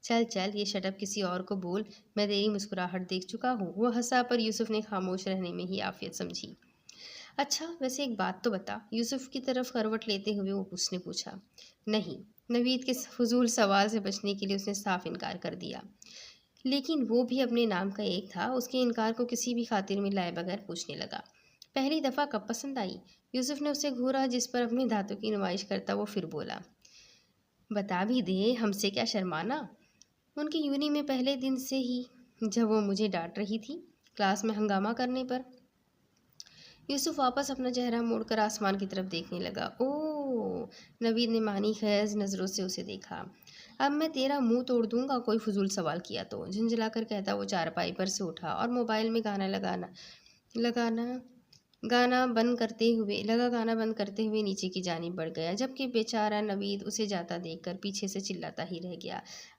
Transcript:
چل چل یہ شٹ اپ، کسی اور کو بول، میں تیری مسکراہٹ دیکھ چکا ہوں۔ وہ ہنسا، پر یوسف نے خاموش رہنے میں ہی عافیت سمجھی۔ اچھا ویسے ایک بات تو بتا، یوسف کی طرف کروٹ لیتے ہوئے اس نے پوچھا۔ نہیں، نوید کے فضول سوال سے بچنے کے لیے اس نے صاف انکار کر دیا، لیکن وہ بھی اپنے نام کا ایک تھا۔ اس کے انکار کو کسی بھی خاطر میں لائے بغیر پوچھنے لگا، پہلی دفعہ کب پسند آئی؟ یوسف نے اسے گھورا، جس پر اپنے دانتوں کی نمائش کرتا وہ پھر بولا، بتا بھی دے، ہم سے کیا شرمانا؟ ان کی یونی میں پہلے دن سے ہی، جب وہ مجھے ڈانٹ رہی تھی کلاس میں ہنگامہ کرنے پر۔ یوسف واپس اپنا چہرہ موڑ کر آسمان کی طرف دیکھنے لگا۔ اوہ! نوید نے معنی خیز نظروں سے اسے دیکھا۔ اب میں تیرا منہ توڑ دوں گا کوئی فضول سوال کیا تو، جھنجھلا کر کہتا وہ چارپائی پر سے اٹھا اور موبائل میں گانا بند کرتے ہوئے نیچے کی جانب بڑھ گیا، جبکہ بیچارہ نوید اسے جاتا دیکھ کر پیچھے سے چلاتا ہی رہ گیا۔